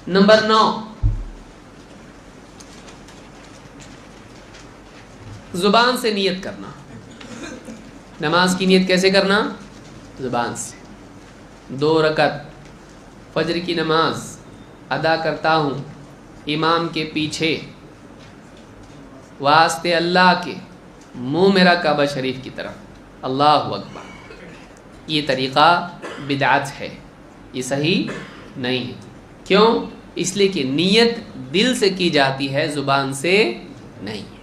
Number 9، زبان سے نیت کرنا۔ نماز کی نیت کیسے کرنا؟ زبان سے۔ 2 رکعت فجر کی نماز ادا کرتا ہوں امام کے پیچھے، واسطے اللہ کے، منہ میرا کعبہ شریف کی طرف، اللہ اکبر۔ یہ طریقہ بدعت ہے، یہ صحیح نہیں ہے۔ کیوں؟ اس لیے کہ نیت دل سے کی جاتی ہے، زبان سے نہیں ہے۔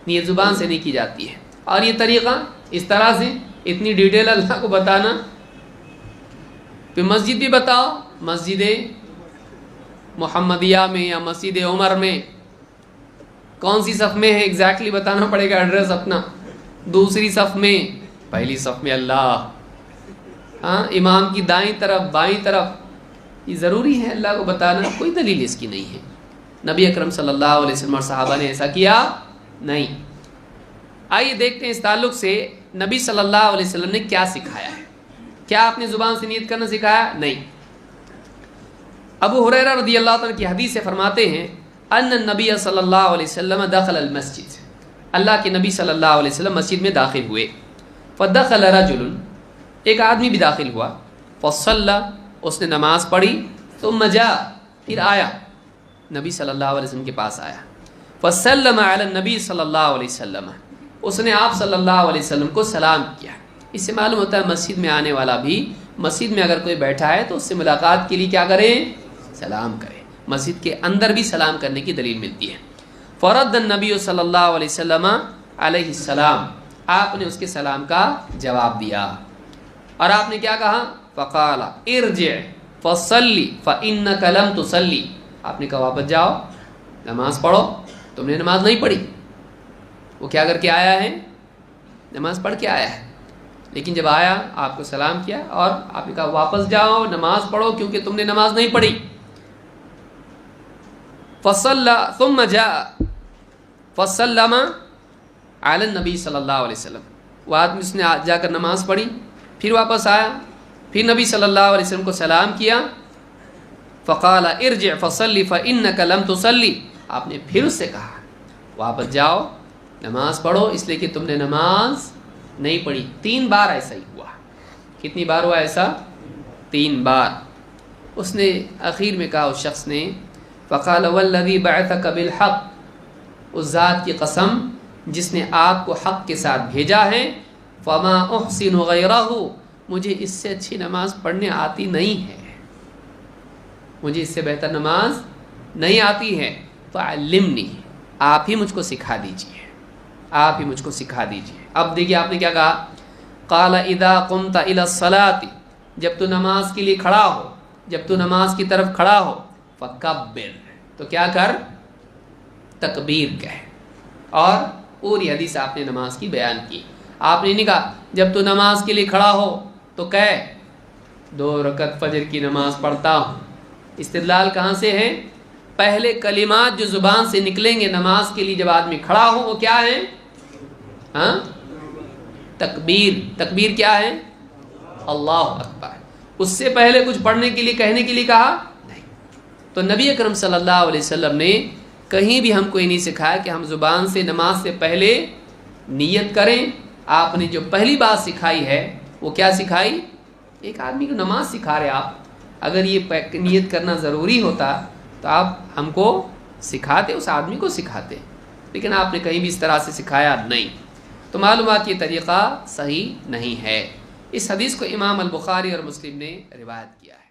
نیت زبان سے نہیں کی جاتی ہے۔ اور یہ طریقہ اس طرح سے اتنی ڈیٹیل اللہ کو بتانا، پھر مسجد بھی بتاؤ، مسجد محمدیہ میں یا مسجد عمر میں کون سی صف میں ہے ایگزیکٹلی بتانا پڑے گا، ایڈریس اپنا۔ دوسری صف میں، پہلی صف میں اللہ، ہاں امام کی دائیں طرف بائیں طرف، یہ ضروری ہے اللہ کو بتانا۔ کوئی دلیل اس کی نہیں ہے۔ نبی اکرم صلی اللہ علیہ وسلم اور صحابہ نے ایسا کیا نہیں۔ آئیے دیکھتے ہیں اس تعلق سے نبی صلی اللہ علیہ وسلم نے کیا سکھایا ہے۔ کیا آپ نے زبان سے نیت کرنا سکھایا؟ نہیں۔ ابو ہریرہ رضی اللہ عنہ کی حدیث سے فرماتے ہیں ان النبی صلی اللہ علیہ وسلم دخل المسجد، اللہ کے نبی صلی اللہ علیہ وسلم مسجد میں داخل ہوئے۔ فدخل رجل، ایک آدمی بھی داخل ہوا، فصلی، اس نے نماز پڑھی، ثم جاء، پھر آیا نبی صلی اللہ علیہ وسلم کے پاس آیا، فسلم علی النبی صلی اللہ علیہ وسلم، اس نے آپ صلی اللہ علیہ وسلم کو سلام کیا۔ اس سے معلوم ہوتا ہے مسجد میں آنے والا بھی، مسجد میں اگر کوئی بیٹھا ہے تو اس سے ملاقات کے لیے کیا کریں؟ سلام کریں۔ مسجد کے اندر بھی سلام کرنے کی دلیل ملتی ہے۔ فرد النبی صلی اللہ علیہ وسلم علیہ السلام، آپ نے اس کے سلام کا جواب دیا، اور آپ نے کیا کہا؟ فقال ارجع فصلی فانک لم تصلی، آپ نے کہا واپس جاؤ، نماز پڑھو، تم نے نماز نہیں پڑھی۔ وہ کیا کر کے آیا ہے؟ نماز پڑھ کے آیا ہے، لیکن جب آیا آپ کو سلام کیا اور آپ نے کہا واپس جاؤ نماز پڑھو کیونکہ تم نے نماز نہیں پڑھی۔ فصلى ثم جاء فسلم علی النبی صلی اللہ علیہ وسلم، وہ آدمی اس نے جا کر نماز پڑھی، پھر واپس آیا، پھر نبی صلی اللہ علیہ وسلم کو سلام کیا۔ فقال ارجع فصلی فانک لم تصلی، آپ نے پھر اس سے کہا واپس جاؤ نماز پڑھو اس لیے کہ تم نے نماز نہیں پڑھی۔ 3 بار ایسا ہی ہوا۔ کتنی بار ہوا ایسا؟ 3 بار۔ اس نے آخر میں کہا، اس شخص نے، فقال والذی بعثک بالحق، اس ذات کی قسم جس نے آپ کو حق کے ساتھ بھیجا ہے، فما احسن غیرہ، مجھے اس سے اچھی نماز پڑھنے آتی نہیں ہے، مجھے اس سے بہتر نماز نہیں آتی ہے، فعلمنی، آپ ہی مجھ کو سکھا دیجیے، آپ ہی مجھ کو سکھا دیجیے۔ اب دیکھیے آپ نے کیا کہا، قال اذا قمت الى الصلاۃ، جب تو نماز کے لیے کھڑا ہو، جب تو نماز کی طرف کھڑا ہو، فکبر، تو کیا کر؟ تکبیر کہے۔ اور پوری حدیث آپ نے نماز کی بیان کی۔ آپ نے نہیں کہا جب تو نماز کے لیے کھڑا ہو تو کہے 2 رکعت فجر کی نماز پڑھتا ہوں۔ استدلال کہاں سے ہے؟ پہلے کلمات جو زبان سے نکلیں گے نماز کے لیے جب آدمی کھڑا ہو وہ کیا ہے؟ ہاں، تکبیر۔ تکبیر کیا ہے؟ اللہ اکبر۔ اس سے پہلے کچھ پڑھنے کے لیے کہنے کے لیے کہا نہیں۔ تو نبی اکرم صلی اللہ علیہ وسلم نے کہیں بھی ہم کو یہ نہیں سکھایا کہ ہم زبان سے نماز سے پہلے نیت کریں۔ آپ نے جو پہلی بات سکھائی ہے وہ کیا سکھائی؟ ایک آدمی کو نماز سکھا رہے آپ، اگر یہ نیت کرنا ضروری ہوتا تو آپ ہم کو سکھاتے، اس آدمی کو سکھاتے، لیکن آپ نے کہیں بھی اس طرح سے سکھایا نہیں۔ تو معلومات یہ طریقہ صحیح نہیں ہے۔ اس حدیث کو امام البخاری اور مسلم نے روایت کیا ہے۔